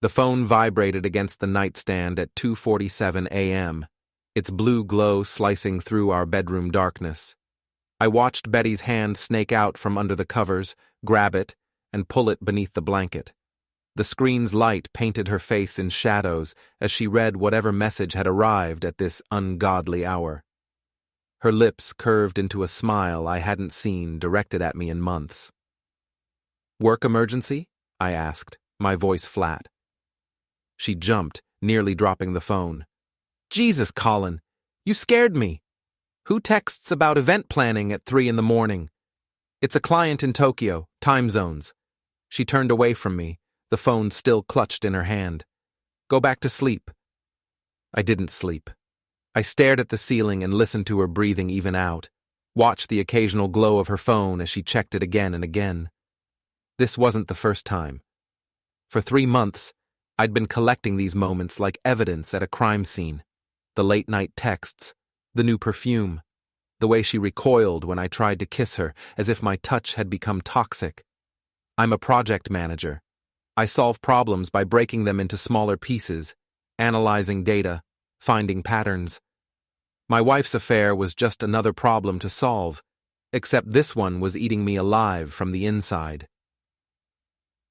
The phone vibrated against the nightstand at 2:47 a.m., its blue glow slicing through our bedroom darkness. I watched Betty's hand snake out from under the covers, grab it, and pull it beneath the blanket. The screen's light painted her face in shadows as she read whatever message had arrived at this ungodly hour. Her lips curved into a smile I hadn't seen directed at me in months. "Work emergency?" I asked, my voice flat. She jumped, nearly dropping the phone. "Jesus, Colin, you scared me. Who texts about event planning at 3 in the morning? It's a client in Tokyo, time zones." She turned away from me, the phone still clutched in her hand. "Go back to sleep." I didn't sleep. I stared at the ceiling and listened to her breathing even out, watched the occasional glow of her phone as she checked it again and again. This wasn't the first time. For 3 months, I'd been collecting these moments like evidence at a crime scene. The late-night texts, the new perfume, the way she recoiled when I tried to kiss her as if my touch had become toxic. I'm a project manager. I solve problems by breaking them into smaller pieces, analyzing data, finding patterns. My wife's affair was just another problem to solve, except this one was eating me alive from the inside.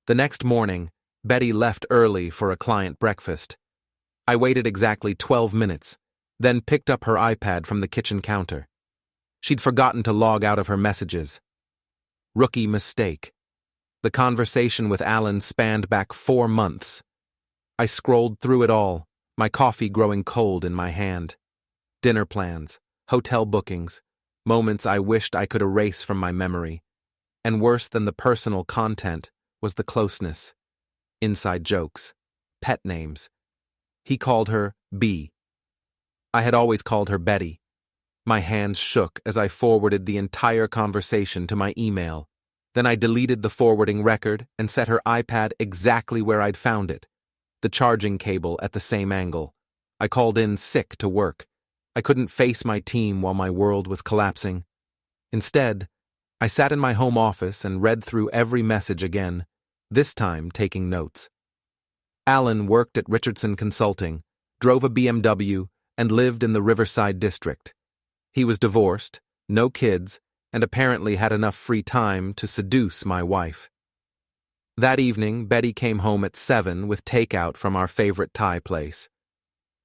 The next morning, Betty left early for a client breakfast. I waited exactly 12 minutes, then picked up her iPad from the kitchen counter. She'd forgotten to log out of her messages. Rookie mistake. The conversation with Alan spanned back 4 months. I scrolled through it all, my coffee growing cold in my hand. Dinner plans, hotel bookings, moments I wished I could erase from my memory. And worse than the personal content was the closeness. Inside jokes, pet names. He called her B. I had always called her Betty. My hands shook as I forwarded the entire conversation to my email. Then I deleted the forwarding record and set her iPad exactly where I'd found it, the charging cable at the same angle. I called in sick to work. I couldn't face my team while my world was collapsing. Instead, I sat in my home office and read through every message again, this time taking notes. Alan worked at Richardson Consulting, drove a BMW, and lived in the Riverside district. He was divorced, no kids, and apparently had enough free time to seduce my wife. That evening, Betty came home at 7 with takeout from our favorite Thai place.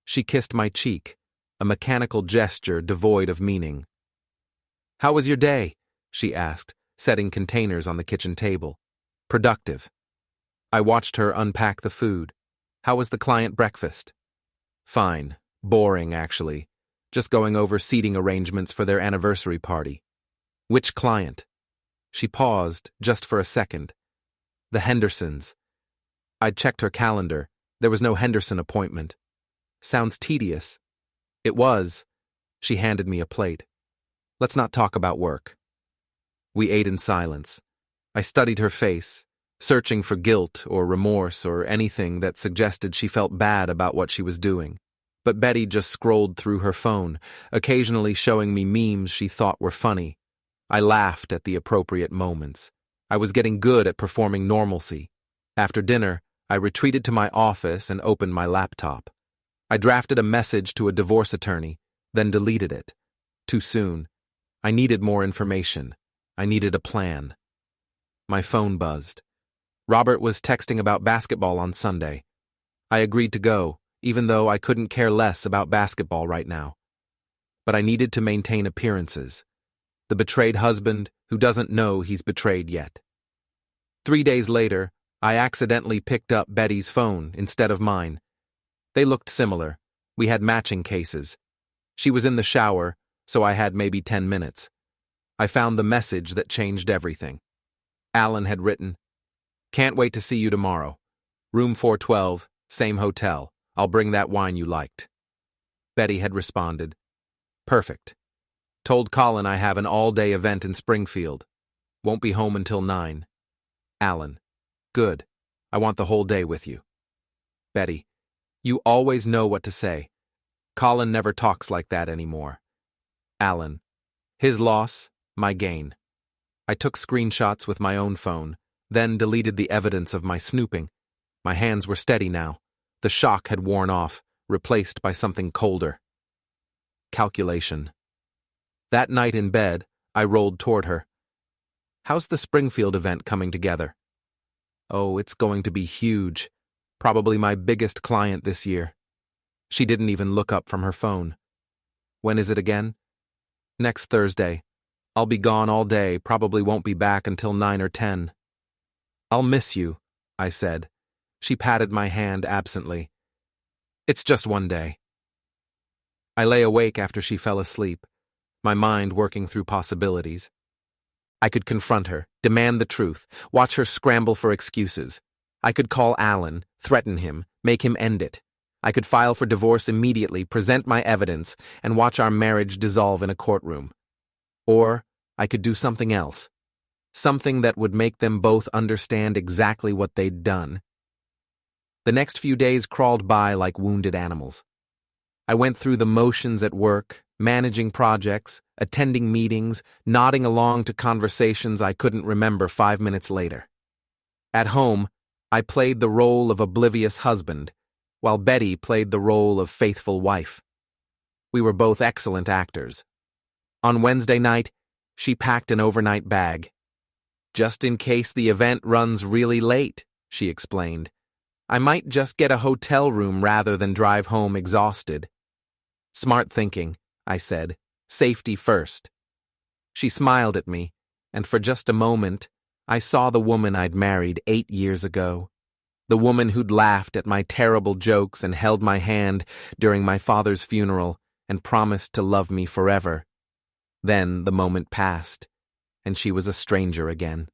She kissed my cheek, a mechanical gesture devoid of meaning. "How was your day?" she asked, setting containers on the kitchen table. "Productive." I watched her unpack the food. "How was the client breakfast?" "Fine. Boring, actually. Just going over seating arrangements for their anniversary party." "Which client?" She paused, just for a second. "The Hendersons." I'd checked her calendar. There was no Henderson appointment. "Sounds tedious." It was. She handed me a plate. "Let's not talk about work." We ate in silence. I studied her face, searching for guilt or remorse or anything that suggested she felt bad about what she was doing. But Betty just scrolled through her phone, occasionally showing me memes she thought were funny. I laughed at the appropriate moments. I was getting good at performing normalcy. After dinner, I retreated to my office and opened my laptop. I drafted a message to a divorce attorney, then deleted it. Too soon. I needed more information. I needed a plan. My phone buzzed. Robert was texting about basketball on Sunday. I agreed to go, even though I couldn't care less about basketball right now. But I needed to maintain appearances. The betrayed husband who doesn't know he's betrayed yet. 3 days later, I accidentally picked up Betty's phone instead of mine. They looked similar. We had matching cases. She was in the shower, so I had maybe 10 minutes. I found the message that changed everything. Alan had written, "Can't wait to see you tomorrow. Room 412, same hotel. I'll bring that wine you liked." Betty had responded, "Perfect. Told Colin I have an all-day event in Springfield. Won't be home until 9. Alan, good. I want the whole day with you." Betty, you always know what to say. Colin never talks like that anymore. Alan, his loss, my gain. I took screenshots with my own phone, then deleted the evidence of my snooping. My hands were steady now. The shock had worn off, replaced by something colder. Calculation. That night in bed, I rolled toward her. How's the Springfield event coming together? Oh, it's going to be huge. Probably my biggest client this year. She didn't even look up from her phone. When is it again? Next Thursday. I'll be gone all day, probably won't be back until 9 or 10. I'll miss you, I said. She patted my hand absently. It's just one day. I lay awake after she fell asleep, my mind working through possibilities. I could confront her, demand the truth, watch her scramble for excuses. I could call Alan, threaten him, make him end it. I could file for divorce immediately, present my evidence, and watch our marriage dissolve in a courtroom. Or I could do something else. Something that would make them both understand exactly what they'd done. The next few days crawled by like wounded animals. I went through the motions at work, managing projects, attending meetings, nodding along to conversations I couldn't remember 5 minutes later. At home, I played the role of oblivious husband, while Betty played the role of faithful wife. We were both excellent actors. On Wednesday night, she packed an overnight bag. Just in case the event runs really late, she explained. I might just get a hotel room rather than drive home exhausted. Smart thinking, I said. Safety first. She smiled at me, and for just a moment, I saw the woman I'd married 8 years ago. The woman who'd laughed at my terrible jokes and held my hand during my father's funeral and promised to love me forever. Then the moment passed, and she was a stranger again.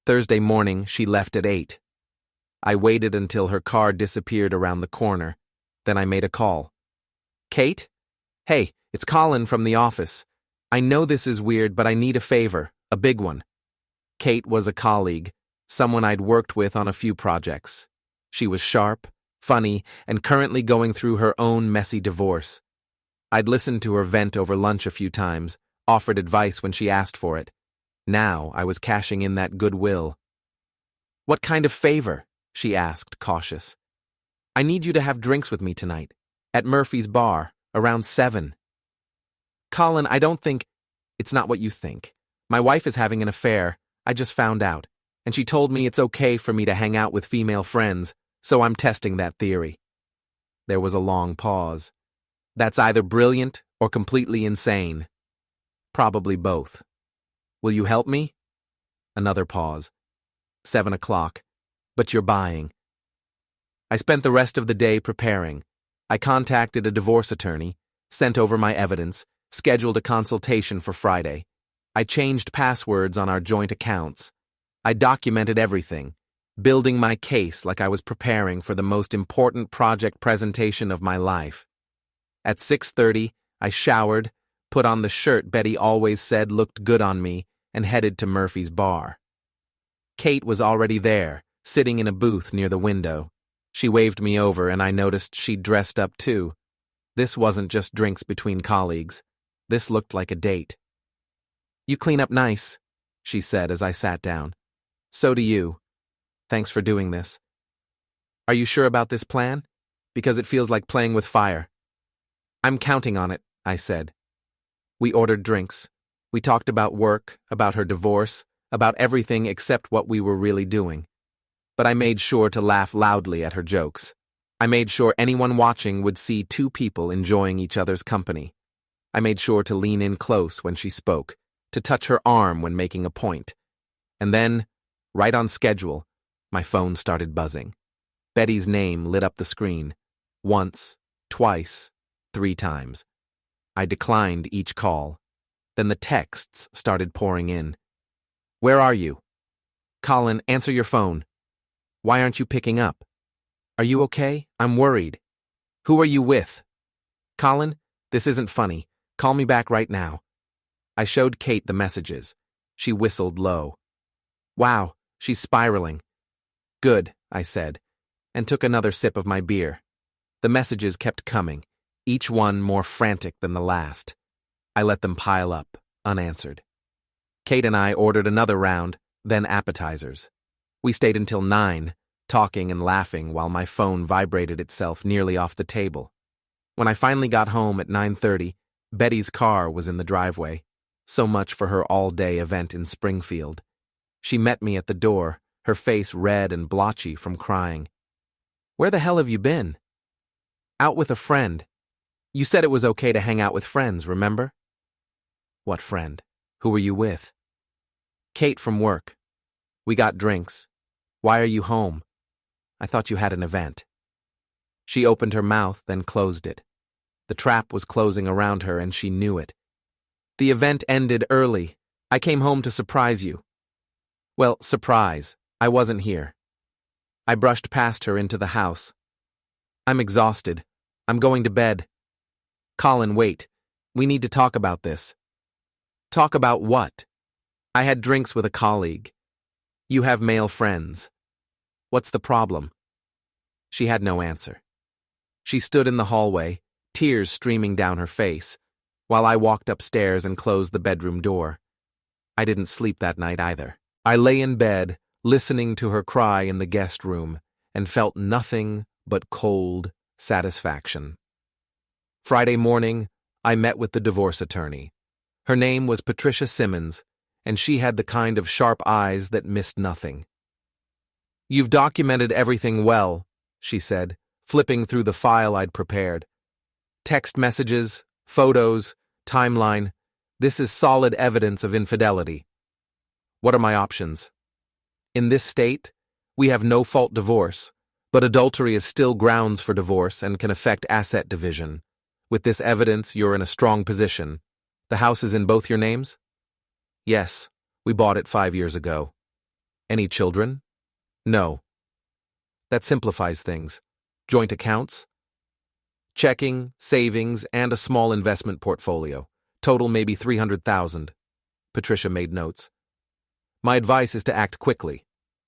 Thursday morning, she left at 8. I waited until her car disappeared around the corner. Then I made a call. Kate? Hey, it's Colin from the office. I know this is weird, but I need a favor, a big one. Kate was a colleague, someone I'd worked with on a few projects. She was sharp, funny, and currently going through her own messy divorce. I'd listened to her vent over lunch a few times, offered advice when she asked for it. Now I was cashing in that goodwill. What kind of favor? She asked, cautious. I need you to have drinks with me tonight, at Murphy's bar, around 7. Colin, I don't think... It's not what you think. My wife is having an affair. I just found out, and she told me it's okay for me to hang out with female friends, so I'm testing that theory. There was a long pause. That's either brilliant or completely insane. Probably both. Will you help me? Another pause. 7 o'clock. But you're buying. I spent the rest of the day preparing. I contacted a divorce attorney, sent over my evidence, scheduled a consultation for Friday. I changed passwords on our joint accounts. I documented everything, building my case like I was preparing for the most important project presentation of my life. At 6:30, I showered, put on the shirt Betty always said looked good on me, and headed to Murphy's bar. Kate was already there, sitting in a booth near the window. She waved me over, and I noticed she'd dressed up too. This wasn't just drinks between colleagues. This looked like a date. You clean up nice, she said as I sat down. So do you. Thanks for doing this. Are you sure about this plan? Because it feels like playing with fire. I'm counting on it, I said. We ordered drinks. We talked about work, about her divorce, about everything except what we were really doing. But I made sure to laugh loudly at her jokes. I made sure anyone watching would see two people enjoying each other's company. I made sure to lean in close when she spoke, to touch her arm when making a point. And then, right on schedule, my phone started buzzing. Betty's name lit up the screen. Once, twice, 3 times. I declined each call. Then the texts started pouring in. Where are you? Colin, answer your phone. Why aren't you picking up? Are you okay? I'm worried. Who are you with? Colin, this isn't funny. Call me back right now. I showed Kate the messages. She whistled low. Wow, she's spiraling. Good, I said, and took another sip of my beer. The messages kept coming, each one more frantic than the last. I let them pile up, unanswered. Kate and I ordered another round, then appetizers. We stayed until 9, talking and laughing while my phone vibrated itself nearly off the table. When I finally got home at 9:30, Betty's car was in the driveway. So much for her all-day event in Springfield. She met me at the door, her face red and blotchy from crying. "Where the hell have you been?" "Out with a friend. You said it was okay to hang out with friends, remember?" "What friend? Who were you with?" "Kate from work. We got drinks. Why are you home?" "I thought you had an event." She opened her mouth, then closed it. The trap was closing around her, and she knew it. "The event ended early. I came home to surprise you." "Well, surprise. I wasn't here." I brushed past her into the house. "I'm exhausted. I'm going to bed." "Colin, wait. We need to talk about this." "Talk about what?" "I had drinks with a colleague. You have male friends. What's the problem?" She had no answer. She stood in the hallway, tears streaming down her face, while I walked upstairs and closed the bedroom door. I didn't sleep that night either. I lay in bed, listening to her cry in the guest room, and felt nothing but cold satisfaction. Friday morning, I met with the divorce attorney. Her name was Patricia Simmons, and she had the kind of sharp eyes that missed nothing. "You've documented everything well," she said, flipping through the file I'd prepared. "Text messages, photos, timeline. This is solid evidence of infidelity. What are my options? In this state, we have no-fault divorce, but adultery is still grounds for divorce and can affect asset division. With this evidence, you're in a strong position. The house is in both your names?" "Yes, we bought it 5 years ago." "Any children?" "No." "That simplifies things. Joint accounts?" "Checking, savings, and a small investment portfolio. Total maybe 300,000. Patricia made notes. "My advice is to act quickly.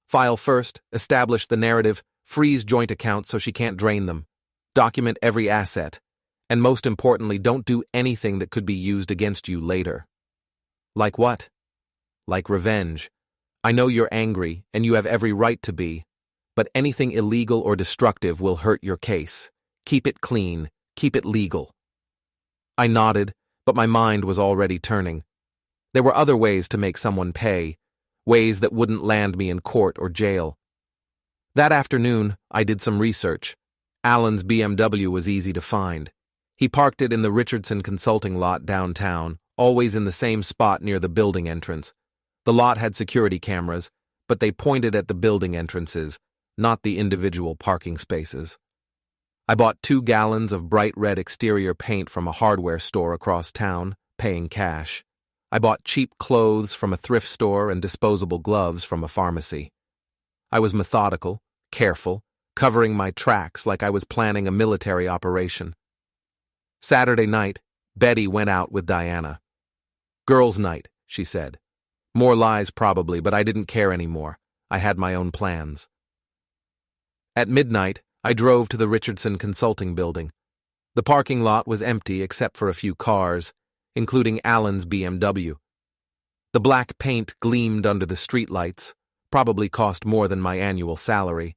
File first, establish the narrative, freeze joint accounts so she can't drain them. Document every asset. And most importantly, don't do anything that could be used against you later." "Like what?" "Like revenge. I know you're angry, and you have every right to be, but anything illegal or destructive will hurt your case. Keep it clean, keep it legal." I nodded, but my mind was already turning. There were other ways to make someone pay, ways that wouldn't land me in court or jail. That afternoon, I did some research. Alan's BMW was easy to find. He parked it in the Richardson Consulting lot downtown, always in the same spot near the building entrance. The lot had security cameras, but they pointed at the building entrances, not the individual parking spaces. I bought 2 gallons of bright red exterior paint from a hardware store across town, paying cash. I bought cheap clothes from a thrift store and disposable gloves from a pharmacy. I was methodical, careful, covering my tracks like I was planning a military operation. Saturday night, Betty went out with Diana. "Girls' night," she said. More lies probably, but I didn't care anymore. I had my own plans. At midnight, I drove to the Richardson Consulting building. The parking lot was empty except for a few cars, including Alan's BMW. The black paint gleamed under the streetlights, probably cost more than my annual salary.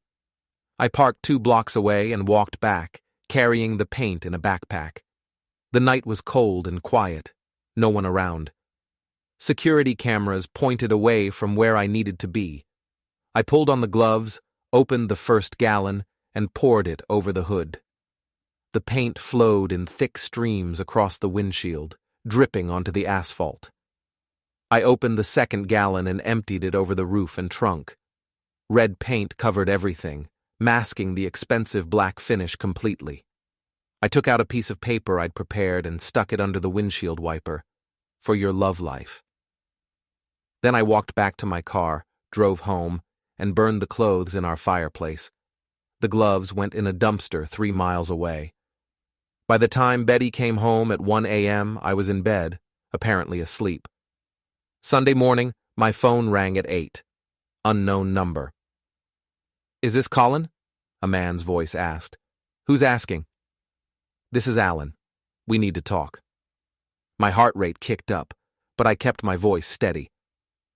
I parked 2 blocks away and walked back, carrying the paint in a backpack. The night was cold and quiet, no one around. Security cameras pointed away from where I needed to be. I pulled on the gloves, opened the first gallon, and poured it over the hood. The paint flowed in thick streams across the windshield, dripping onto the asphalt. I opened the second gallon and emptied it over the roof and trunk. Red paint covered everything, masking the expensive black finish completely. I took out a piece of paper I'd prepared and stuck it under the windshield wiper. "For your love life." Then I walked back to my car, drove home, and burned the clothes in our fireplace. The gloves went in a dumpster 3 miles away. By the time Betty came home at 1 a.m., I was in bed, apparently asleep. Sunday morning, my phone rang at 8. Unknown number. "Is this Colin?" a man's voice asked. "Who's asking?" "This is Alan. We need to talk." My heart rate kicked up, but I kept my voice steady.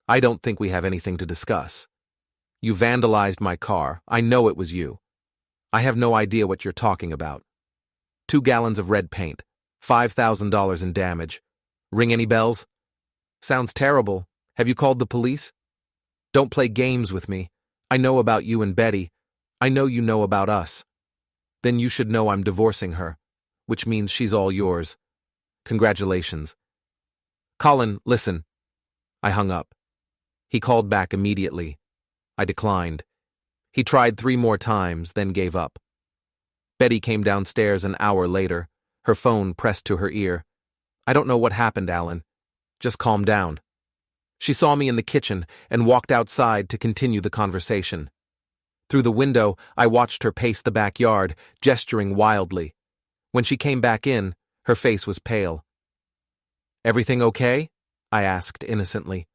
"I don't think we have anything to discuss." You vandalized my car. I know it was you. I have no idea what you're talking about. 2 gallons of red paint. $5,000 in damage. Ring any bells? Sounds terrible. Have you called the police? Don't play games with me. I know about you and Betty. I know you know about us. Then you should know I'm divorcing her, which means she's all yours. Congratulations. Colin, listen. I hung up. He called back immediately. I declined. He tried 3 more times, then gave up. Betty came downstairs an hour later, her phone pressed to her ear. I don't know what happened, Alan. Just calm down. She saw me in the kitchen and walked outside to continue the conversation. Through the window, I watched her pace the backyard, gesturing wildly. When she came back in, her face was pale. Everything okay? I asked innocently.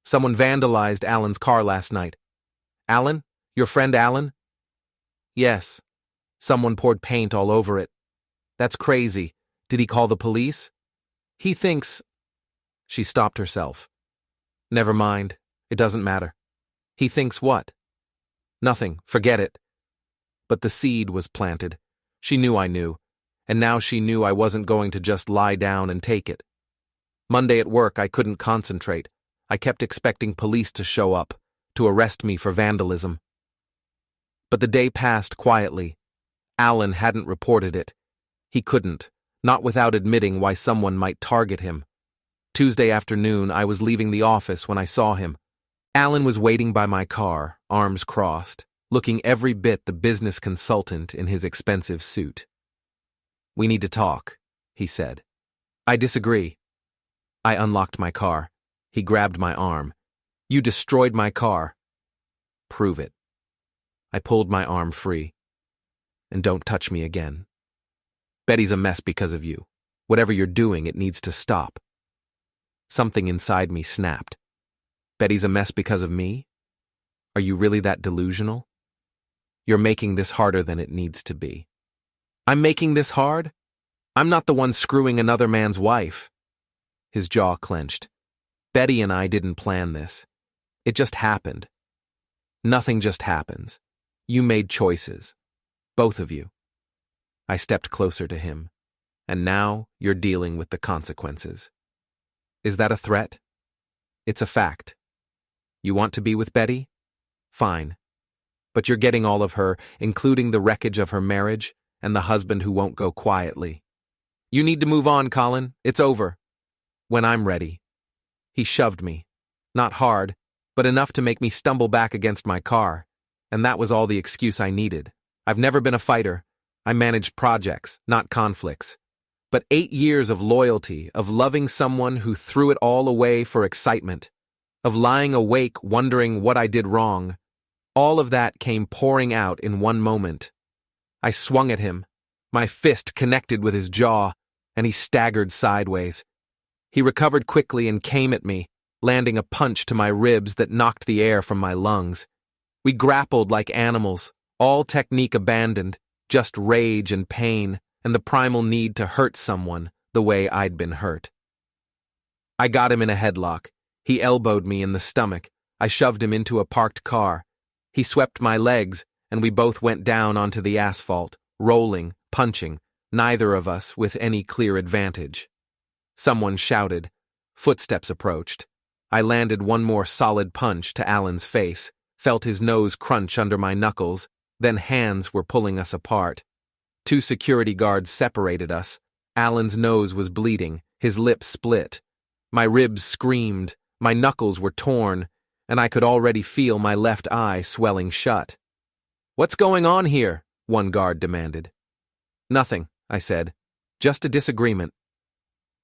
Someone vandalized Alan's car last night. Alan? Your friend Alan? Yes. Someone poured paint all over it. That's crazy. Did he call the police? He thinks... She stopped herself. Never mind. It doesn't matter. He thinks what? Nothing. Forget it. But the seed was planted. She knew I knew. And now she knew I wasn't going to just lie down and take it. Monday at work, I couldn't concentrate. I kept expecting police to show up, to arrest me for vandalism. But the day passed quietly. Alan hadn't reported it. He couldn't, not without admitting why someone might target him. Tuesday afternoon, I was leaving the office when I saw him. Alan was waiting by my car, arms crossed, looking every bit the business consultant in his expensive suit. We need to talk, he said. I disagree. I unlocked my car. He grabbed my arm. You destroyed my car. Prove it. I pulled my arm free. And don't touch me again. Betty's a mess because of you. Whatever you're doing, it needs to stop. Something inside me snapped. Betty's a mess because of me? Are you really that delusional? You're making this harder than it needs to be. I'm making this hard? I'm not the one screwing another man's wife. His jaw clenched. Betty and I didn't plan this. It just happened. Nothing just happens. You made choices. Both of you. I stepped closer to him. And now you're dealing with the consequences. Is that a threat? It's a fact. You want to be with Betty? Fine. But you're getting all of her, including the wreckage of her marriage and the husband who won't go quietly. You need to move on, Colin. It's over. When I'm ready. He shoved me. Not hard, but enough to make me stumble back against my car. And that was all the excuse I needed. I've never been a fighter. I managed projects, not conflicts. But 8 years of loyalty, of loving someone who threw it all away for excitement, of lying awake wondering what I did wrong, all of that came pouring out in one moment. I swung at him. My fist connected with his jaw, and he staggered sideways. He recovered quickly and came at me, landing a punch to my ribs that knocked the air from my lungs. We grappled like animals, all technique abandoned, just rage and pain, and the primal need to hurt someone the way I'd been hurt. I got him in a headlock. He elbowed me in the stomach. I shoved him into a parked car. He swept my legs, and we both went down onto the asphalt, rolling, punching, neither of us with any clear advantage. Someone shouted. Footsteps approached. I landed one more solid punch to Alan's face, felt his nose crunch under my knuckles, then hands were pulling us apart. 2 security guards separated us. Alan's nose was bleeding, his lips split. My ribs screamed, my knuckles were torn, and I could already feel my left eye swelling shut. What's going on here? One guard demanded. Nothing, I said. Just a disagreement.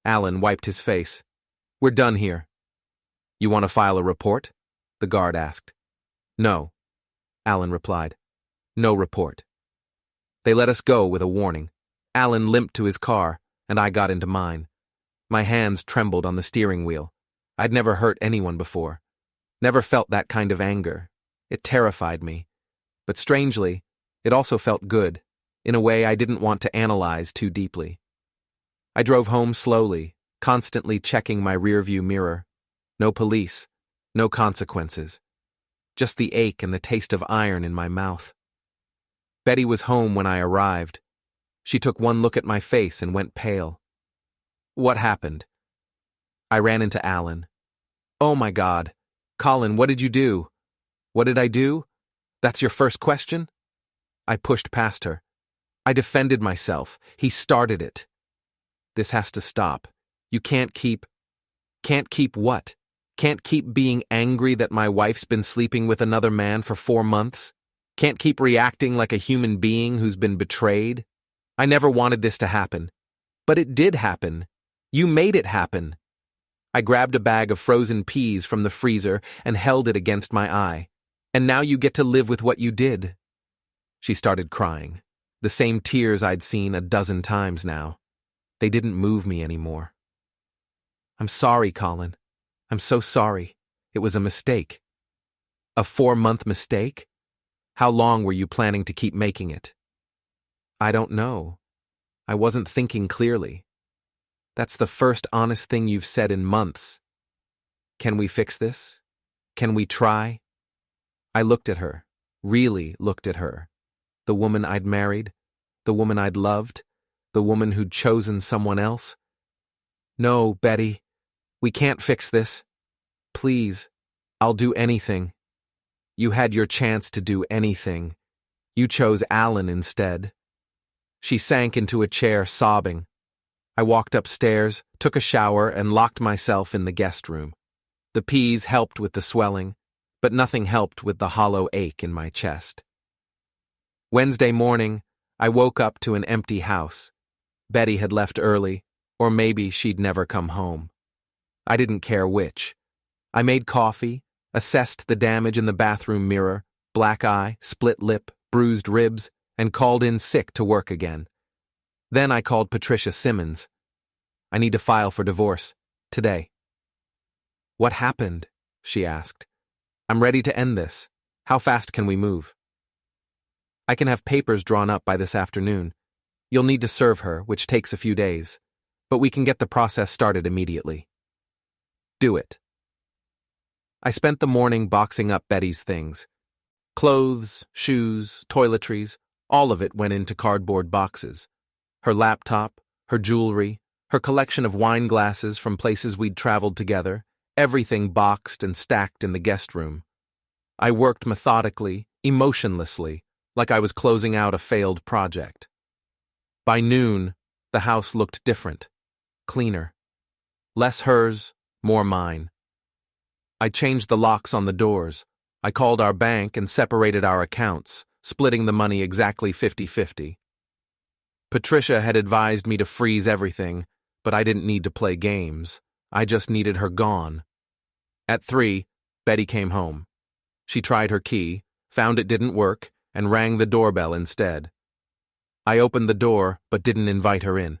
Alan wiped his face. We're done here. You want to file a report? The guard asked. No, Alan replied. No report. They let us go with a warning. Alan limped to his car, and I got into mine. My hands trembled on the steering wheel. I'd never hurt anyone before. Never felt that kind of anger. It terrified me. But strangely, it also felt good, in a way I didn't want to analyze too deeply. I drove home slowly, constantly checking my rearview mirror. No police, no consequences. just the ache and the taste of iron in my mouth. Betty was home when I arrived. She took one look at my face and went pale. What happened? I ran into Alan. Oh my God. Colin, what did you do? What did I do? That's your first question? I pushed past her. I defended myself. He started it. This has to stop. You can't keep what? Can't keep being angry that my wife's been sleeping with another man for 4 months? Can't keep reacting like a human being who's been betrayed? I never wanted this to happen. But it did happen. You made it happen. I grabbed a bag of frozen peas from the freezer and held it against my eye. And now you get to live with what you did. She started crying. The same tears I'd seen a dozen times now. They didn't move me anymore. I'm sorry, Colin. I'm so sorry. It was a mistake. A 4-month mistake? How long were you planning to keep making it? I don't know. I wasn't thinking clearly. That's the first honest thing you've said in months. Can we fix this? Can we try? I looked at her, really looked at her. The woman I'd married, the woman I'd loved, the woman who'd chosen someone else. No, Betty, we can't fix this. Please, I'll do anything. You had your chance to do anything. You chose Alan instead. She sank into a chair, sobbing. I walked upstairs, took a shower, and locked myself in the guest room. The peas helped with the swelling, but nothing helped with the hollow ache in my chest. Wednesday morning, I woke up to an empty house. Betty had left early, or maybe she'd never come home. I didn't care which. I made coffee, assessed the damage in the bathroom mirror, black eye, split lip, bruised ribs, and called in sick to work again. Then I called Patricia Simmons. I need to file for divorce, today. What happened? She asked. I'm ready to end this. How fast can we move? I can have papers drawn up by this afternoon. You'll need to serve her, which takes a few days, but we can get the process started immediately. Do it. I spent the morning boxing up Betty's things. Clothes, shoes, toiletries, all of it went into cardboard boxes. Her laptop, her jewelry, her collection of wine glasses from places we'd traveled together, everything boxed and stacked in the guest room. I worked methodically, emotionlessly, like I was closing out a failed project. By noon, the house looked different, cleaner. Less hers, more mine. I changed the locks on the doors. I called our bank and separated our accounts, splitting the money exactly 50-50. Patricia had advised me to freeze everything, but I didn't need to play games. I just needed her gone. At 3, Betty came home. She tried her key, found it didn't work, and rang the doorbell instead. I opened the door, but didn't invite her in.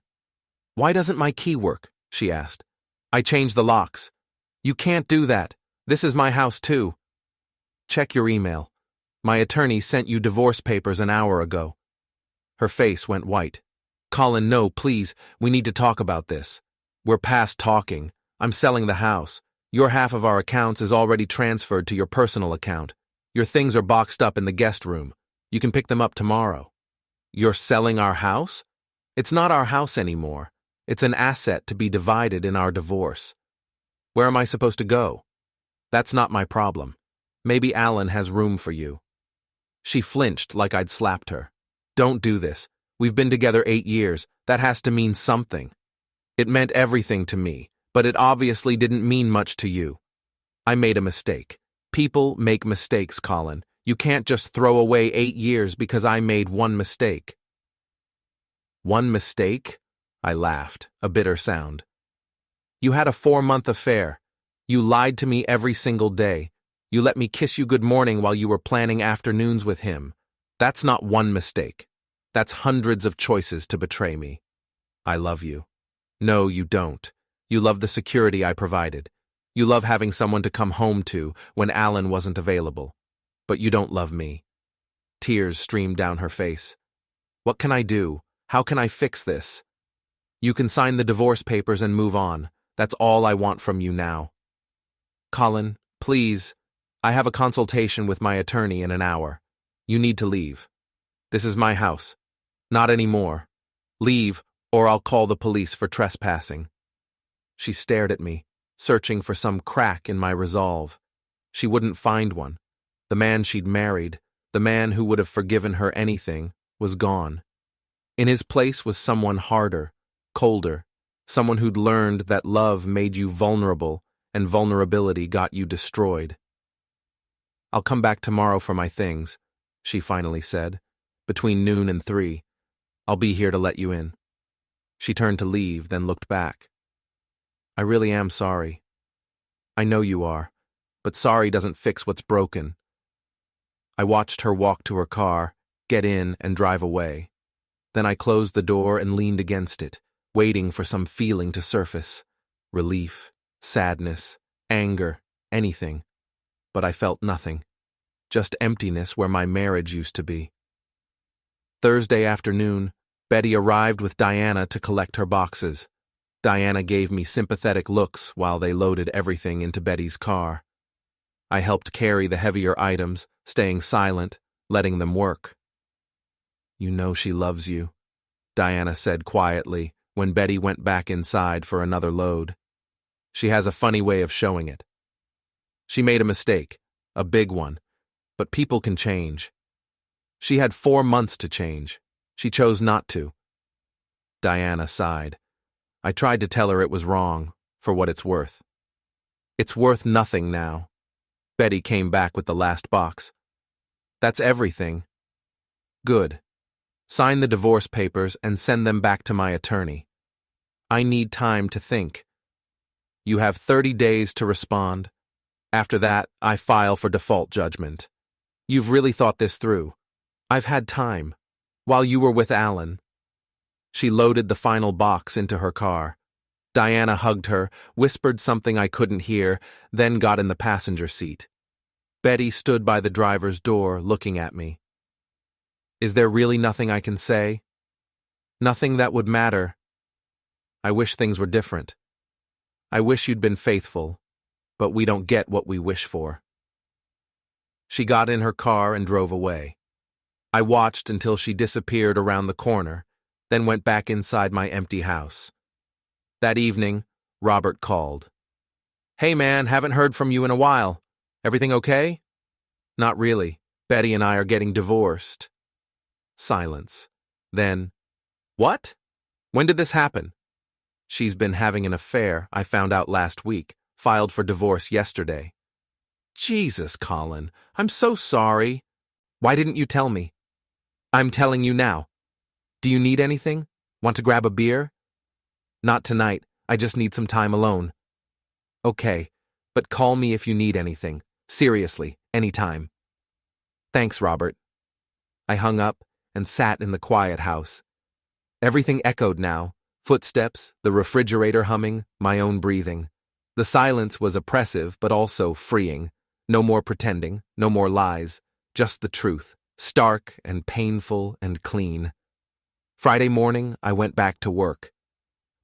Why doesn't my key work? She asked. I changed the locks. You can't do that. This is my house too. Check your email. My attorney sent you divorce papers an hour ago. Her face went white. Colin, no, please, we need to talk about this. We're past talking. I'm selling the house. Your half of our accounts is already transferred to your personal account. Your things are boxed up in the guest room. You can pick them up tomorrow. You're selling our house? It's not our house anymore. It's an asset to be divided in our divorce. Where am I supposed to go? That's not my problem. Maybe Alan has room for you. She flinched like I'd slapped her. Don't do this. We've been together 8 years. That has to mean something. It meant everything to me, but it obviously didn't mean much to you. I made a mistake. People make mistakes, Colin. You can't just throw away 8 years because I made one mistake. One mistake? I laughed, a bitter sound. You had a 4-month affair. You lied to me every single day. You let me kiss you good morning while you were planning afternoons with him. That's not one mistake. That's hundreds of choices to betray me. I love you. No, you don't. You love the security I provided. You love having someone to come home to when Alan wasn't available. But you don't love me. Tears streamed down her face. What can I do? How can I fix this? You can sign the divorce papers and move on. That's all I want from you now. Colin, please. I have a consultation with my attorney in an hour. You need to leave. This is my house. Not anymore. Leave, or I'll call the police for trespassing. She stared at me, searching for some crack in my resolve. She wouldn't find one. The man she'd married, the man who would have forgiven her anything, was gone. In his place was someone harder, colder, someone who'd learned that love made you vulnerable and vulnerability got you destroyed. I'll come back tomorrow for my things, she finally said. Between noon and 3. I'll be here to let you in. She turned to leave, then looked back. I really am sorry. I know you are, but sorry doesn't fix what's broken. I watched her walk to her car, get in, and drive away. Then I closed the door and leaned against it, waiting for some feeling to surface. Relief, sadness, anger, anything. But I felt nothing. Just emptiness where my marriage used to be. Thursday afternoon, Betty arrived with Diana to collect her boxes. Diana gave me sympathetic looks while they loaded everything into Betty's car. I helped carry the heavier items, staying silent, letting them work. You know she loves you, Diana said quietly when Betty went back inside for another load. She has a funny way of showing it. She made a mistake, a big one, but people can change. She had 4 months to change. She chose not to. Diana sighed. I tried to tell her it was wrong, for what it's worth. It's worth nothing now. Betty came back with the last box. That's everything. Good. Sign the divorce papers and send them back to my attorney. I need time to think. You have 30 days to respond. After that, I file for default judgment. You've really thought this through. I've had time. While you were with Alan. She loaded the final box into her car. Diana hugged her, whispered something I couldn't hear, then got in the passenger seat. Betty stood by the driver's door, looking at me. Is there really nothing I can say? Nothing that would matter. I wish things were different. I wish you'd been faithful, but we don't get what we wish for. She got in her car and drove away. I watched until she disappeared around the corner, then went back inside my empty house. That evening, Robert called. Hey man, haven't heard from you in a while. Everything okay? Not really. Betty and I are getting divorced. Silence. Then, what? When did this happen? She's been having an affair, I found out last week, filed for divorce yesterday. Jesus, Colin, I'm so sorry. Why didn't you tell me? I'm telling you now. Do you need anything? Want to grab a beer? Not tonight. I just need some time alone. Okay, but call me if you need anything. Seriously, anytime. Thanks, Robert. I hung up and sat in the quiet house. Everything echoed now. Footsteps, the refrigerator humming, my own breathing. The silence was oppressive but also freeing. No more pretending, no more lies, just the truth. Stark and painful and clean. Friday morning, I went back to work.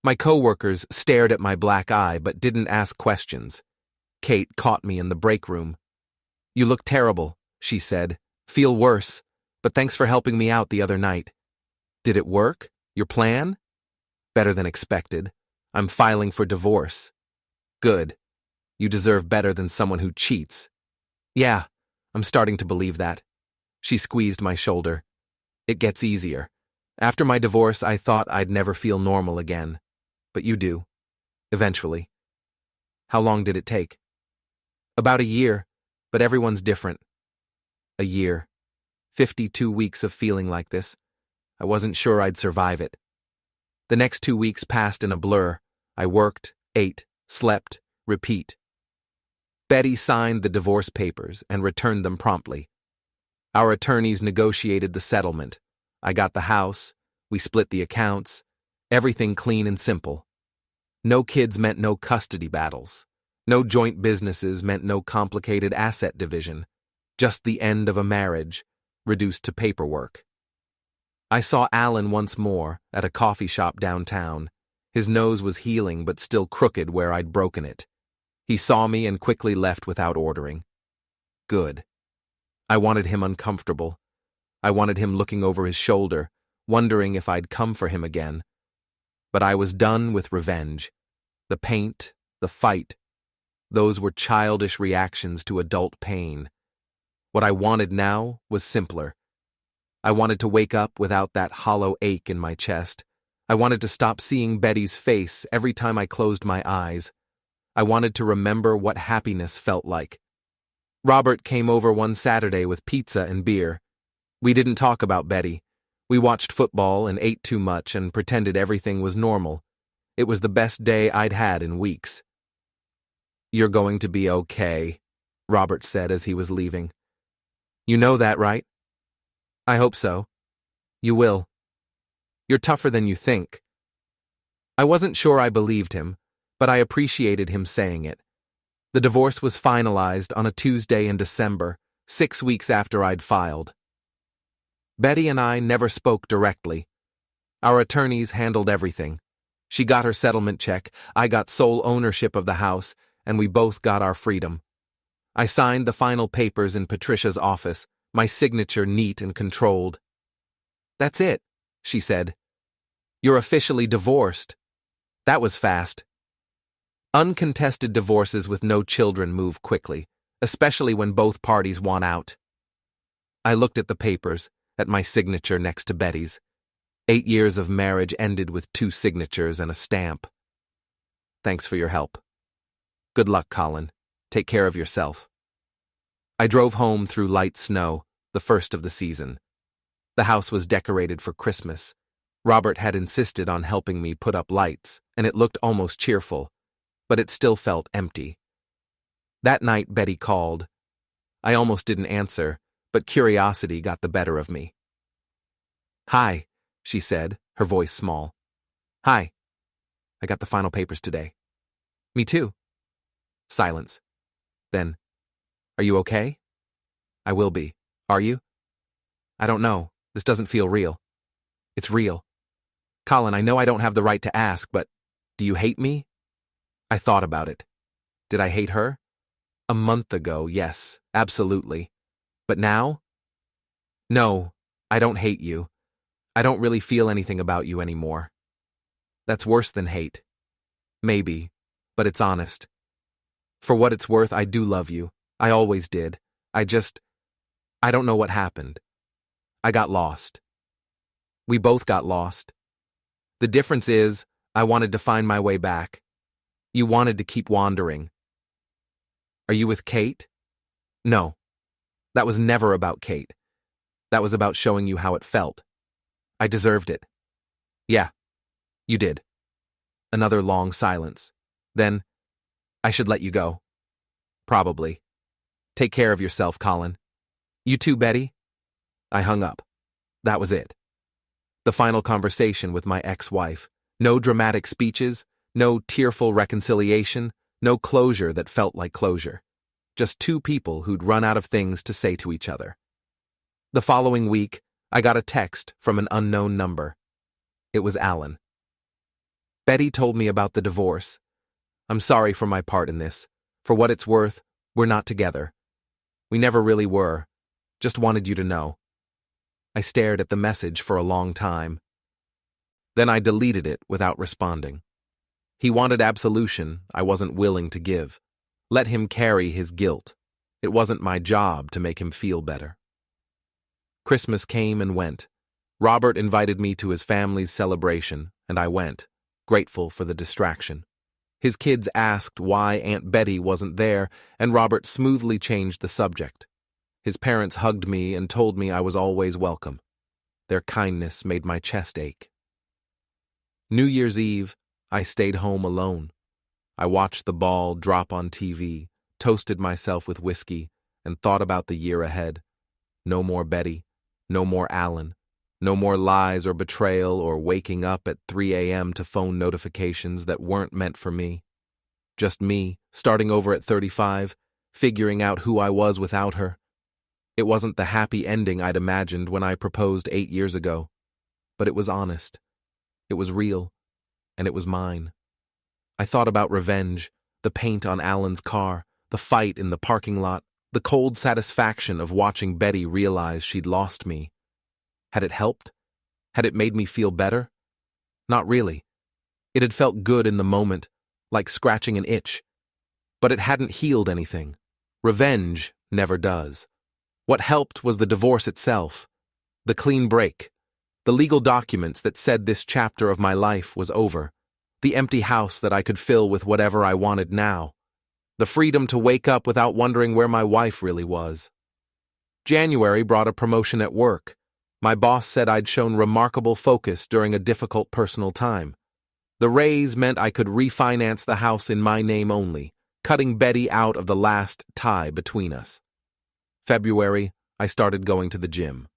My coworkers stared at my black eye but didn't ask questions. Kate caught me in the break room. You look terrible, she said. Feel worse, but thanks for helping me out the other night. Did it work? Your plan? Better than expected. I'm filing for divorce. Good. You deserve better than someone who cheats. Yeah, I'm starting to believe that. She squeezed my shoulder. It gets easier. After my divorce, I thought I'd never feel normal again. But you do. Eventually. How long did it take? About a year, but everyone's different. A year. 52 weeks of feeling like this. I wasn't sure I'd survive it. The next 2 weeks passed in a blur. I worked, ate, slept, repeat. Betty signed the divorce papers and returned them promptly. Our attorneys negotiated the settlement. I got the house, we split the accounts, everything clean and simple. No kids meant no custody battles. No joint businesses meant no complicated asset division. Just the end of a marriage, reduced to paperwork. I saw Alan once more at a coffee shop downtown. His nose was healing but still crooked where I'd broken it. He saw me and quickly left without ordering. Good. I wanted him uncomfortable. I wanted him looking over his shoulder, wondering if I'd come for him again. But I was done with revenge. The paint, the fight, those were childish reactions to adult pain. What I wanted now was simpler. I wanted to wake up without that hollow ache in my chest. I wanted to stop seeing Betty's face every time I closed my eyes. I wanted to remember what happiness felt like. Robert came over one Saturday with pizza and beer. We didn't talk about Betty. We watched football and ate too much and pretended everything was normal. It was the best day I'd had in weeks. "You're going to be okay," Robert said as he was leaving. "You know that, right?" "I hope so. You will. You're tougher than you think." I wasn't sure I believed him, but I appreciated him saying it. The divorce was finalized on a Tuesday in December, 6 weeks after I'd filed. Betty and I never spoke directly. Our attorneys handled everything. She got her settlement check, I got sole ownership of the house, and we both got our freedom. I signed the final papers in Patricia's office, my signature neat and controlled. "That's it," she said. "You're officially divorced." That was fast. Uncontested divorces with no children move quickly, especially when both parties want out. I looked at the papers, at my signature next to Betty's. 8 years of marriage ended with 2 signatures and a stamp. "Thanks for your help. Good luck, Colin. Take care of yourself." I drove home through light snow, the first of the season. The house was decorated for Christmas. Robert had insisted on helping me put up lights, and it looked almost cheerful, but it still felt empty. That night, Betty called. I almost didn't answer, but curiosity got the better of me. "Hi," she said, her voice small. "Hi. I got the final papers today." "Me too." Silence. Then, "Are you okay?" "I will be. Are you?" "I don't know. This doesn't feel real." "It's real." "Colin, I know I don't have the right to ask, but do you hate me?" I thought about it. Did I hate her? A month ago, yes, absolutely. But now? No, I don't hate you. I don't really feel anything about you anymore. That's worse than hate. Maybe, but it's honest. For what it's worth, I do love you. I always did. I don't know what happened. I got lost. We both got lost. The difference is, I wanted to find my way back. You wanted to keep wandering. Are you with Kate? No. That was never about Kate. That was about showing you how it felt. I deserved it. Yeah, you did. Another long silence. Then, I should let you go. Probably. Take care of yourself, Colin. You too, Betty? I hung up. That was it. The final conversation with my ex-wife. No dramatic speeches, no tearful reconciliation, no closure that felt like closure. Just 2 people who'd run out of things to say to each other. The following week, I got a text from an unknown number. It was Alan. Betty told me about the divorce. I'm sorry for my part in this. For what it's worth, we're not together. We never really were. Just wanted you to know. I stared at the message for a long time. Then I deleted it without responding. He wanted absolution I wasn't willing to give. Let him carry his guilt. It wasn't my job to make him feel better. Christmas came and went. Robert invited me to his family's celebration, and I went, grateful for the distraction. His kids asked why Aunt Betty wasn't there, and Robert smoothly changed the subject. His parents hugged me and told me I was always welcome. Their kindness made my chest ache. New Year's Eve, I stayed home alone. I watched the ball drop on TV, toasted myself with whiskey, and thought about the year ahead. No more Betty, no more Alan, no more lies or betrayal or waking up at 3 a.m. to phone notifications that weren't meant for me. Just me, starting over at 35, figuring out who I was without her. It wasn't the happy ending I'd imagined when I proposed 8 years ago, but it was honest. It was real, and it was mine. I thought about revenge, the paint on Alan's car, the fight in the parking lot, The cold satisfaction of watching Betty realize she'd lost me. Had it helped? Had it made me feel better? Not really. It had felt good in the moment, like scratching an itch. But it hadn't healed anything. Revenge never does. What helped was the divorce itself, the clean break, the legal documents that said this chapter of my life was over, the empty house that I could fill with whatever I wanted now, the freedom to wake up without wondering where my wife really was. January brought a promotion at work. My boss said I'd shown remarkable focus during a difficult personal time. The raise meant I could refinance the house in my name only, cutting Betty out of the last tie between us. February, I started going to the gym.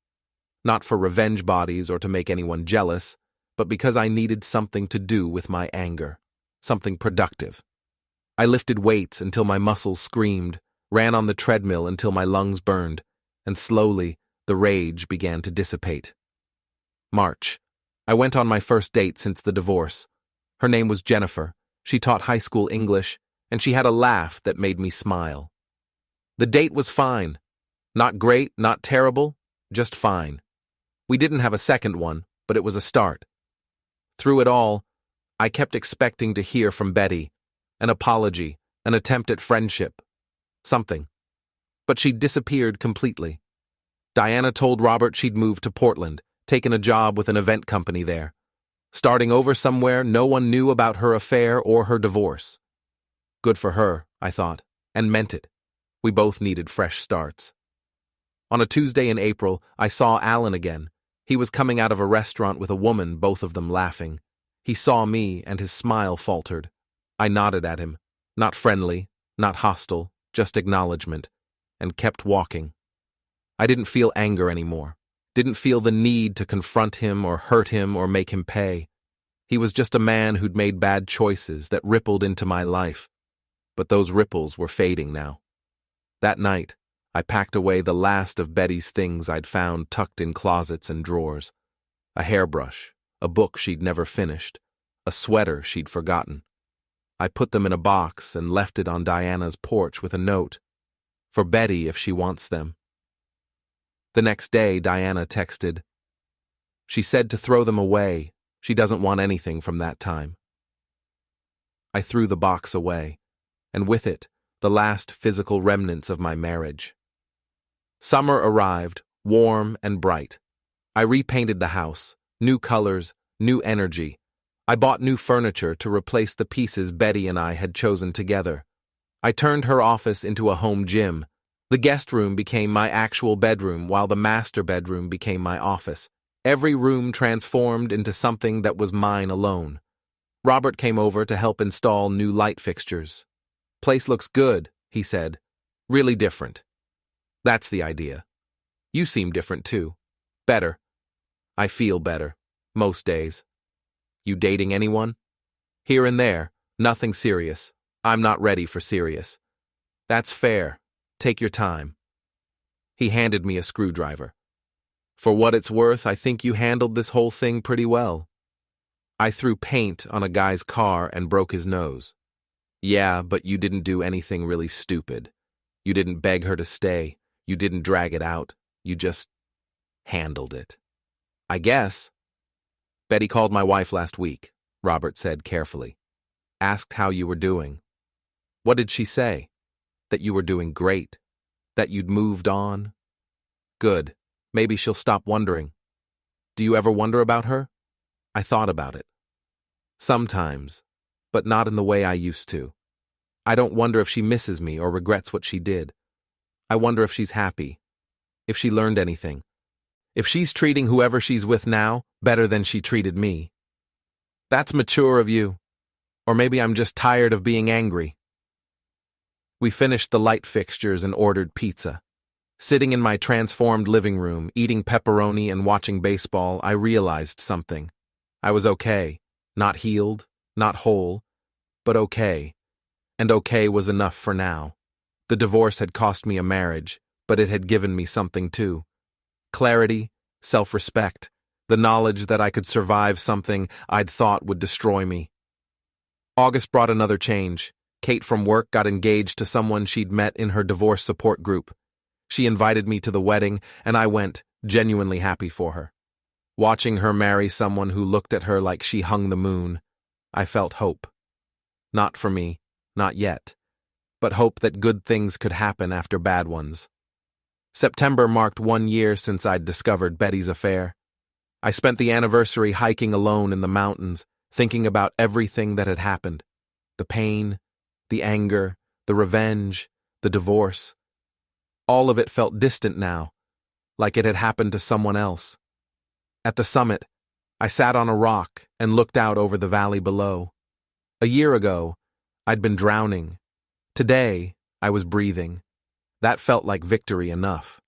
Not for revenge bodies or to make anyone jealous, but because I needed something to do with my anger, something productive. I lifted weights until my muscles screamed, ran on the treadmill until my lungs burned, and slowly, the rage began to dissipate. March. I went on my first date since the divorce. Her name was Jennifer. She taught high school English, and she had a laugh that made me smile. The date was fine. Not great, not terrible, just fine. We didn't have a second one, but it was a start. Through it all, I kept expecting to hear from Betty, an apology, an attempt at friendship, something. But she disappeared completely. Diana told Robert she'd moved to Portland, taken a job with an event company there. Starting over somewhere, no one knew about her affair or her divorce. Good for her, I thought, and meant it. We both needed fresh starts. On a Tuesday in April, I saw Alan again. He was coming out of a restaurant with a woman, both of them laughing. He saw me, and his smile faltered. I nodded at him, not friendly, not hostile, just acknowledgement, and kept walking. I didn't feel anger anymore, didn't feel the need to confront him or hurt him or make him pay. He was just a man who'd made bad choices that rippled into my life. But those ripples were fading now. That night, I packed away the last of Betty's things I'd found tucked in closets and drawers. A hairbrush, a book she'd never finished, a sweater she'd forgotten. I put them in a box and left it on Diana's porch with a note, "For Betty if she wants them." The next day, Diana texted, "She said to throw them away. She doesn't want anything from that time." I threw the box away, and with it, the last physical remnants of my marriage. Summer arrived, warm and bright. I repainted the house, new colors, new energy. I bought new furniture to replace the pieces Betty and I had chosen together. I turned her office into a home gym. The guest room became my actual bedroom, while the master bedroom became my office. Every room transformed into something that was mine alone. Robert came over to help install new light fixtures. "Place looks good," he said. "Really different." "That's the idea. You seem different too. Better." "I feel better. Most days." "You dating anyone?" "Here and there. Nothing serious. I'm not ready for serious." "That's fair. Take your time." He handed me a screwdriver. "For what it's worth, I think you handled this whole thing pretty well." "I threw paint on a guy's car and broke his nose." "Yeah, but you didn't do anything really stupid. You didn't beg her to stay. You didn't drag it out. You just handled it." "I guess." "Betty called my wife last week," Robert said carefully. "Asked how you were doing." "What did she say?" "That you were doing great. That you'd moved on." "Good. Maybe she'll stop wondering." "Do you ever wonder about her?" I thought about it. "Sometimes, but not in the way I used to. I don't wonder if she misses me or regrets what she did. I wonder if she's happy, if she learned anything, if she's treating whoever she's with now better than she treated me. That's mature of you. Or maybe I'm just tired of being angry." We finished the light fixtures and ordered pizza. Sitting in my transformed living room, eating pepperoni and watching baseball, I realized something. I was okay. Not healed, not whole, but okay. And okay was enough for now. The divorce had cost me a marriage, but it had given me something too. Clarity, self-respect, the knowledge that I could survive something I'd thought would destroy me. August brought another change. Kate from work got engaged to someone she'd met in her divorce support group. She invited me to the wedding, and I went, genuinely happy for her. Watching her marry someone who looked at her like she hung the moon, I felt hope. Not for me, not yet, but hope that good things could happen after bad ones. September marked 1 year since I'd discovered Betty's affair. I spent the anniversary hiking alone in the mountains, thinking about everything that had happened. The pain, the anger, the revenge, the divorce. All of it felt distant now, like it had happened to someone else. At the summit, I sat on a rock and looked out over the valley below. A year ago, I'd been drowning. Today, I was breathing. That felt like victory enough.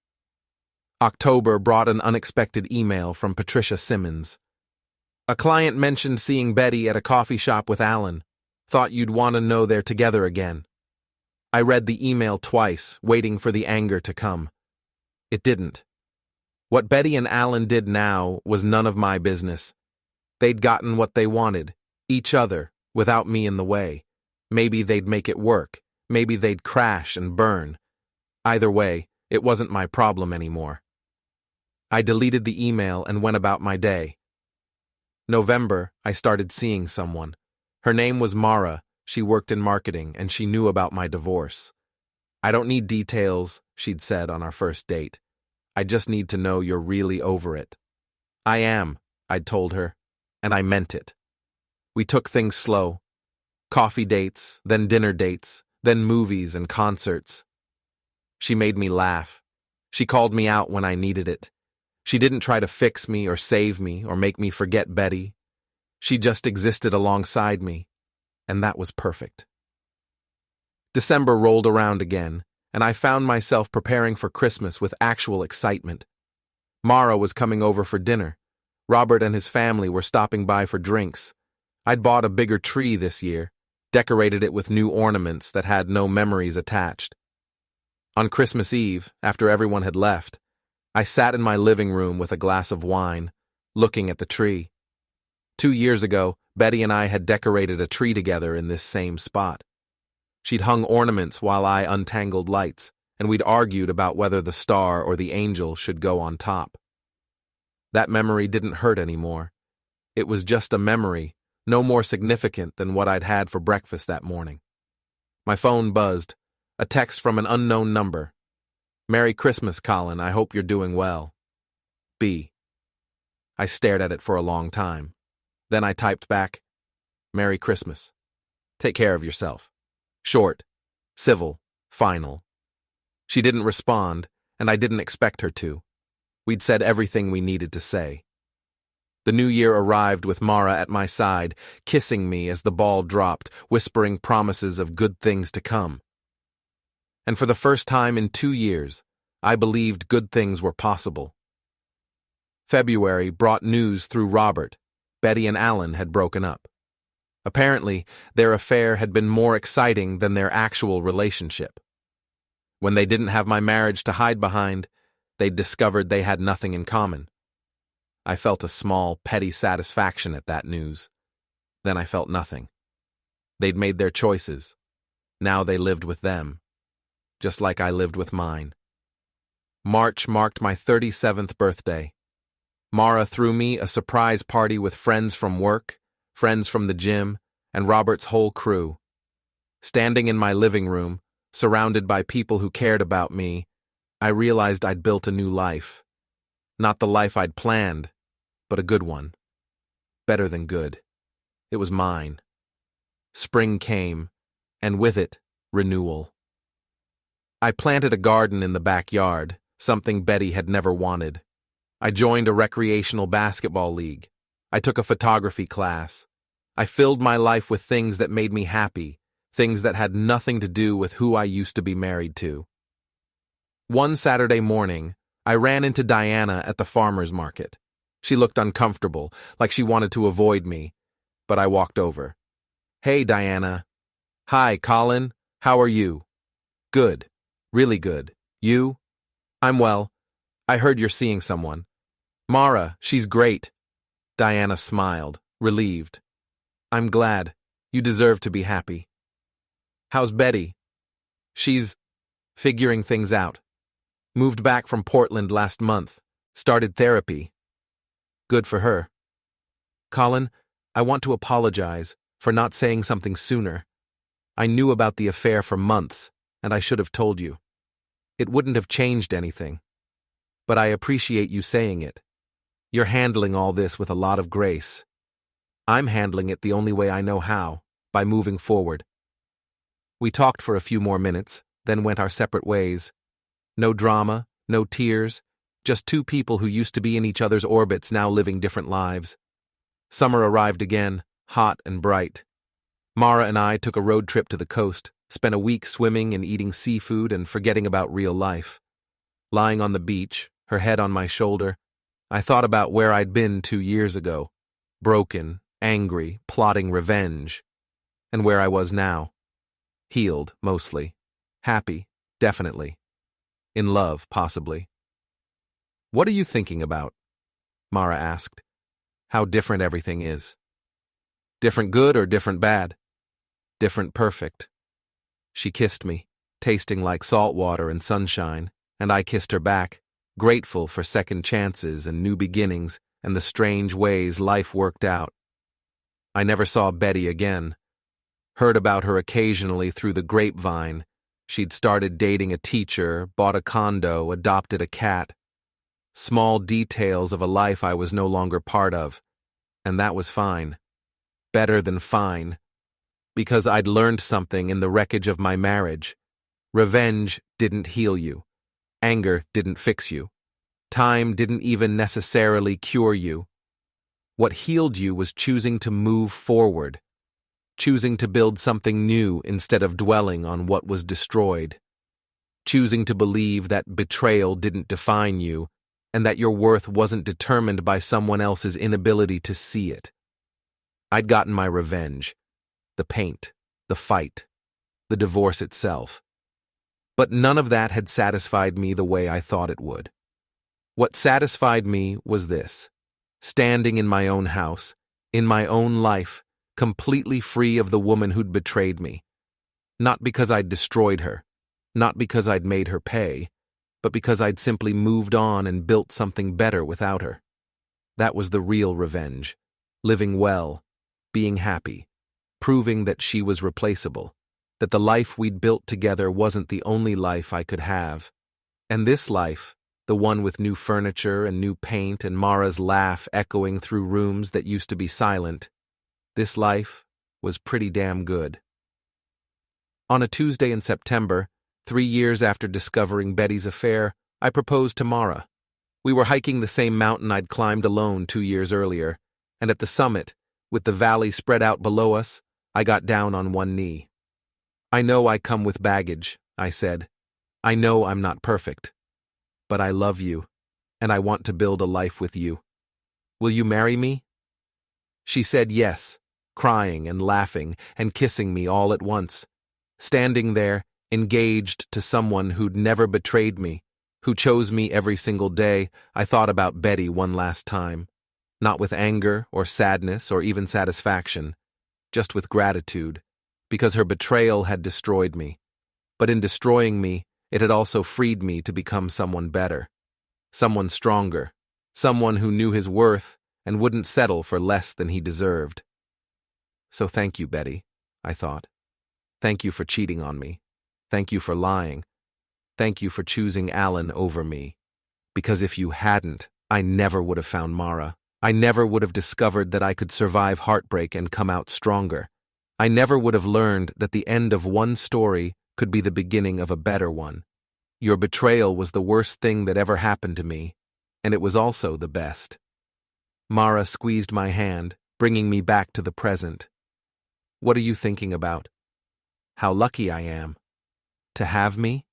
October brought an unexpected email from Patricia Simmons. A client mentioned seeing Betty at a coffee shop with Alan. Thought you'd want to know they're together again. I read the email twice, waiting for the anger to come. It didn't. What Betty and Alan did now was none of my business. They'd gotten what they wanted, each other, without me in the way. Maybe they'd make it work. Maybe they'd crash and burn. Either way, it wasn't my problem anymore. I deleted the email and went about my day. November, I started seeing someone. Her name was Mara. She worked in marketing, and she knew about my divorce. I don't need details, she'd said on our first date. I just need to know you're really over it. I am, I'd told her, and I meant it. We took things slow. Coffee dates, then dinner dates, then movies and concerts. She made me laugh. She called me out when I needed it. She didn't try to fix me or save me or make me forget Betty. She just existed alongside me, and that was perfect. December rolled around again, and I found myself preparing for Christmas with actual excitement. Mara was coming over for dinner. Robert and his family were stopping by for drinks. I'd bought a bigger tree this year, decorated it with new ornaments that had no memories attached. On Christmas Eve, after everyone had left, I sat in my living room with a glass of wine, looking at the tree. 2 years ago, Betty and I had decorated a tree together in this same spot. She'd hung ornaments while I untangled lights, and we'd argued about whether the star or the angel should go on top. That memory didn't hurt anymore. It was just a memory, no more significant than what I'd had for breakfast that morning. My phone buzzed, a text from an unknown number. "Merry Christmas, Colin. I hope you're doing well. B." I stared at it for a long time. Then I typed back, "Merry Christmas. Take care of yourself." Short, civil, final. She didn't respond, and I didn't expect her to. We'd said everything we needed to say. The new year arrived with Mara at my side, kissing me as the ball dropped, whispering promises of good things to come. And for the first time in 2 years, I believed good things were possible. February brought news through Robert. Betty and Alan had broken up. Apparently, their affair had been more exciting than their actual relationship. When they didn't have my marriage to hide behind, they'd discovered they had nothing in common. I felt a small, petty satisfaction at that news. Then I felt nothing. They'd made their choices. Now they lived with them, just like I lived with mine. March marked my 37th birthday. Mara threw me a surprise party with friends from work, friends from the gym, and Robert's whole crew. Standing in my living room, surrounded by people who cared about me, I realized I'd built a new life. Not the life I'd planned, but a good one. Better than good. It was mine. Spring came, and with it, renewal. I planted a garden in the backyard, something Betty had never wanted. I joined a recreational basketball league. I took a photography class. I filled my life with things that made me happy, things that had nothing to do with who I used to be married to. One Saturday morning, I ran into Diana at the farmer's market. She looked uncomfortable, like she wanted to avoid me, but I walked over. "Hey, Diana." "Hi, Colin. How are you?" "Good. Really good. You?" "I'm well. I heard you're seeing someone." "Mara, she's great." Diana smiled, relieved. "I'm glad. You deserve to be happy." How's Betty? She's figuring things out. Moved back from Portland last month. Started therapy. Good for her. Colin, I want to apologize for not saying something sooner. I knew about the affair for months, and I should have told you. It wouldn't have changed anything. But I appreciate you saying it. You're handling all this with a lot of grace. I'm handling it the only way I know how, by moving forward. We talked for a few more minutes, then went our separate ways. No drama, no tears, just two people who used to be in each other's orbits now living different lives. Summer arrived again, hot and bright. Mara and I took a road trip to the coast, spent a week swimming and eating seafood and forgetting about real life. Lying on the beach, her head on my shoulder, I thought about where I'd been 2 years ago, broken, angry, plotting revenge, and where I was now. Healed, mostly. Happy, definitely. In love, possibly. What are you thinking about? Mara asked. How different everything is. Different good or different bad? Different perfect. She kissed me, tasting like salt water and sunshine, and I kissed her back, grateful for second chances and new beginnings and the strange ways life worked out. I never saw Betty again. Heard about her occasionally through the grapevine. She'd started dating a teacher, bought a condo, adopted a cat. Small details of a life I was no longer part of. And that was fine. Better than fine. Because I'd learned something in the wreckage of my marriage. Revenge didn't heal you. Anger didn't fix you. Time didn't even necessarily cure you. What healed you was choosing to move forward. Choosing to build something new instead of dwelling on what was destroyed. Choosing to believe that betrayal didn't define you, and that your worth wasn't determined by someone else's inability to see it. I'd gotten my revenge. The paint, the fight, the divorce itself. But none of that had satisfied me the way I thought it would. What satisfied me was this: standing in my own house, in my own life, completely free of the woman who'd betrayed me. Not because I'd destroyed her, not because I'd made her pay, but because I'd simply moved on and built something better without her. That was the real revenge. Living well, being happy, proving that she was replaceable, that the life we'd built together wasn't the only life I could have. And this life, the one with new furniture and new paint and Mara's laugh echoing through rooms that used to be silent, this life was pretty damn good. On a Tuesday in September, 3 years after discovering Betty's affair, I proposed to Mara. We were hiking the same mountain I'd climbed alone 2 years earlier, and at the summit, with the valley spread out below us, I got down on one knee. I know I come with baggage, I said. I know I'm not perfect. But I love you, and I want to build a life with you. Will you marry me? She said yes, crying and laughing and kissing me all at once. Standing there, engaged to someone who'd never betrayed me, who chose me every single day, I thought about Betty one last time. Not with anger or sadness or even satisfaction, just with gratitude, because her betrayal had destroyed me. But in destroying me, it had also freed me to become someone better, someone stronger, someone who knew his worth and wouldn't settle for less than he deserved. So thank you, Betty, I thought. Thank you for cheating on me. Thank you for lying. Thank you for choosing Alan over me. Because if you hadn't, I never would have found Mara. I never would have discovered that I could survive heartbreak and come out stronger. I never would have learned that the end of one story could be the beginning of a better one. Your betrayal was the worst thing that ever happened to me, and it was also the best. Mara squeezed my hand, bringing me back to the present. What are you thinking about? How lucky I am. To have me?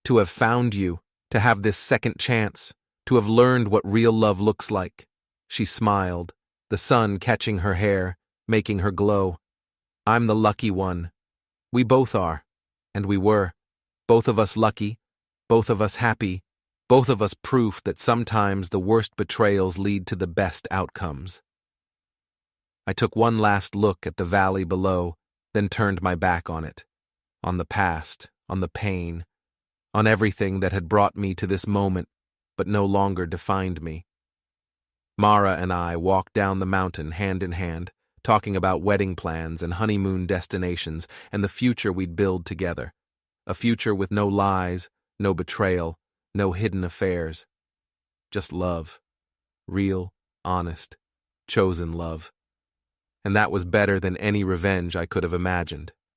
To have found you, to have this second chance, to have learned what real love looks like. She smiled, the sun catching her hair, making her glow. I'm the lucky one. We both are, and we were. Both of us lucky, both of us happy, both of us proof that sometimes the worst betrayals lead to the best outcomes. I took one last look at the valley below, then turned my back on it. on the past, on the pain, on everything that had brought me to this moment but no longer defined me. Mara and I walked down the mountain hand in hand, talking about wedding plans and honeymoon destinations and the future we'd build together. A future with no lies, no betrayal, no hidden affairs. Just love. Real, honest, chosen love. And that was better than any revenge I could have imagined.